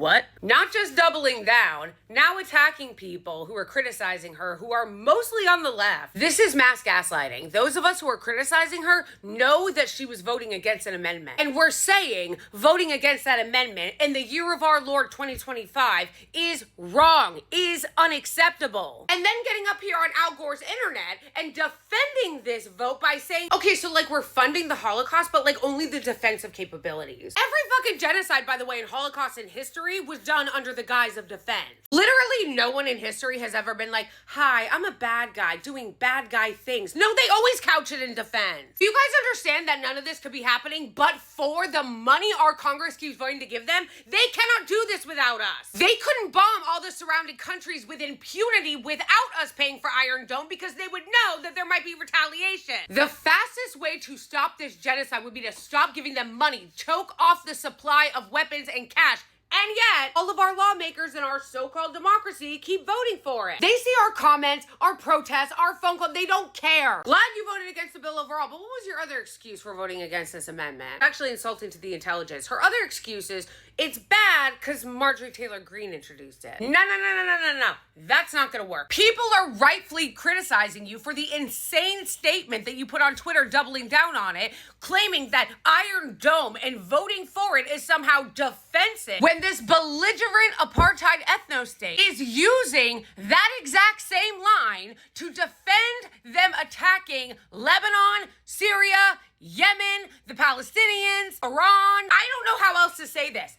What? Not just doubling down, now attacking people who are criticizing her who are mostly on the left. This is mass gaslighting. Those of us who are criticizing her know that she was voting against an amendment. And we're saying voting against that amendment in the year of our Lord 2025 is wrong, is unacceptable. And then getting up here on Al Gore's internet and defending this vote by saying, okay, so like we're funding the Holocaust, but like only the defensive capabilities. Every fucking genocide, by the way, in Holocaust in history was done under the guise of defense. Literally no one in history has ever been like, hi, I'm a bad guy doing bad guy things. No, they always couch it in defense. You guys understand that none of this could be happening but for the money our Congress keeps voting to give them? They cannot do this without us. They couldn't bomb all the surrounding countries with impunity without us paying for Iron Dome because they would know that there might be retaliation. The fastest way to stop this genocide would be to stop giving them money, choke off the supply of weapons and cash. And yet, all of our lawmakers in our so-called democracy keep voting for it. They see our comments, our protests, our phone calls. They don't care. Glad you voted against the bill overall, but what was your other excuse for voting against this amendment? Actually insulting to the intelligence. Her other excuse is, it's bad because Marjorie Taylor Greene introduced it. No. That's not gonna work. People are rightfully criticizing you for the insane statement that you put on Twitter doubling down on it, claiming that Iron Dome and voting for it is somehow defensive, when this belligerent apartheid ethno-state is using that exact same line to defend them attacking Lebanon, Syria, Yemen, the Palestinians, Iran. I don't know how else to say this.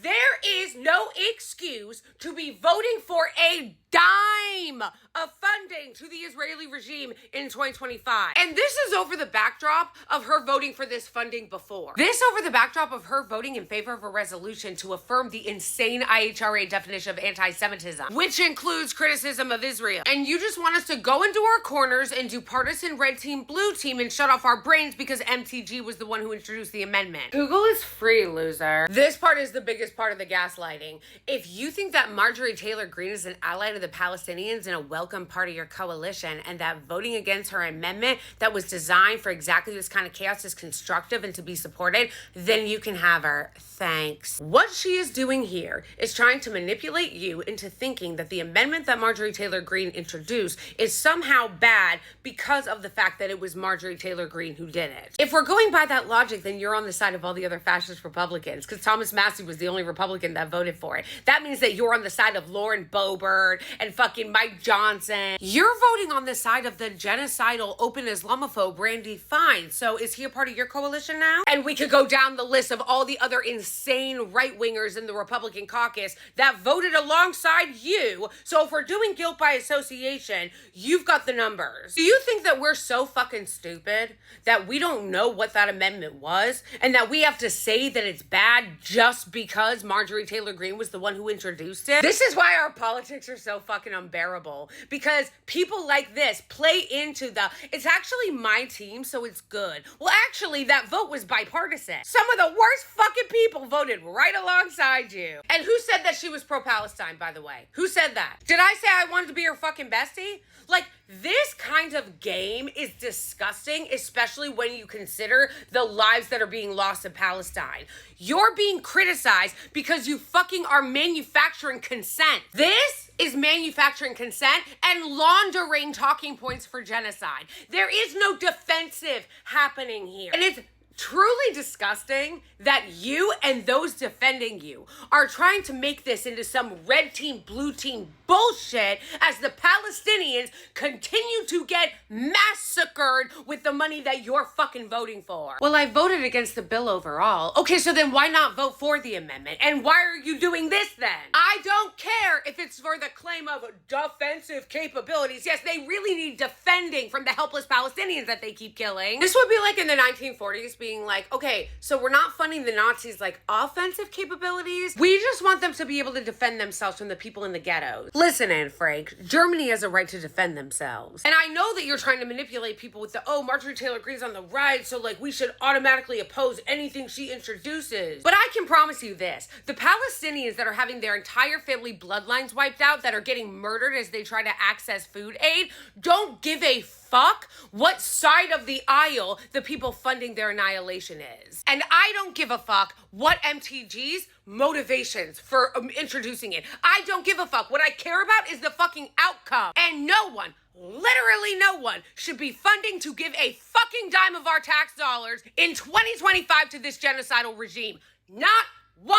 There is no excuse to be voting for a dime of funding to the Israeli regime in 2025. And this is over the backdrop of her voting for this funding before. This over the backdrop of her voting in favor of a resolution to affirm the insane IHRA definition of anti-Semitism, which includes criticism of Israel. And you just want us to go into our corners and do partisan red team, blue team and shut off our brains because MTG was the one who introduced the amendment. Google is free, loser. This part is the biggest part of the gaslighting. If you think that Marjorie Taylor Greene is an ally to the Palestinians and a welcome part of your coalition, and that voting against her amendment that was designed for exactly this kind of chaos is constructive and to be supported, then you can have her. Thanks. What she is doing here is trying to manipulate you into thinking that the amendment that Marjorie Taylor Greene introduced is somehow bad because of the fact that it was Marjorie Taylor Greene who did it. If we're going by that logic, then you're on the side of all the other fascist Republicans because Thomas Massie was the only Republican that voted for it. That means that you're on the side of Lauren Boebert and fucking Mike Johnson. You're voting on the side of the genocidal open Islamophobe Randy Fine. So is he a part of your coalition now? And we could go down the list of all the other insane right-wingers in the Republican caucus that voted alongside you. So if we're doing guilt by association, you've got the numbers. Do you think that we're so fucking stupid that we don't know what that amendment was and that we have to say that it's bad just because Marjorie Taylor Greene was the one who introduced it? This is why our politics are so fucking unbearable, because people like this play into the, it's actually my team, so it's good. Well, actually, that vote was bipartisan. Some of the worst fucking people voted right alongside you. And who said that she was pro-Palestine, by the way? Who said that? Did I say I wanted to be her fucking bestie? Like, this kind of game is disgusting, especially when you consider the lives that are being lost in Palestine. You're being criticized because you fucking are manufacturing consent. This is manufacturing consent and laundering talking points for genocide. There is no defensive happening here. And it's truly disgusting that you and those defending you are trying to make this into some red team, blue team bullshit as the Palestinians continue to get massacred with the money that you're fucking voting for. Well, I voted against the bill overall. Okay, so then why not vote for the amendment? And why are you doing this then? I don't care if it's for the claim of defensive capabilities. Yes, they really need defending from the helpless Palestinians that they keep killing. This would be like in the 1940s being like, okay, so we're not funding the Nazis like offensive capabilities. We just want them to be able to defend themselves from the people in the ghettos. Listen, Anne Frank, Germany has a right to defend themselves. And I know that you're trying to manipulate people with the, oh, Marjorie Taylor Greene's on the right, so like we should automatically oppose anything she introduces. But I can promise you this, the Palestinians that are having their entire family bloodlines wiped out, that are getting murdered as they try to access food aid, don't give a fuck what side of the aisle the people funding their annihilation is. And I don't give a fuck what MTG's motivations for introducing it. I don't give a fuck. What I care about is the fucking outcome. And no one, literally no one, should be funding to give a fucking dime of our tax dollars in 2025 to this genocidal regime. Not one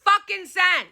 fucking cent.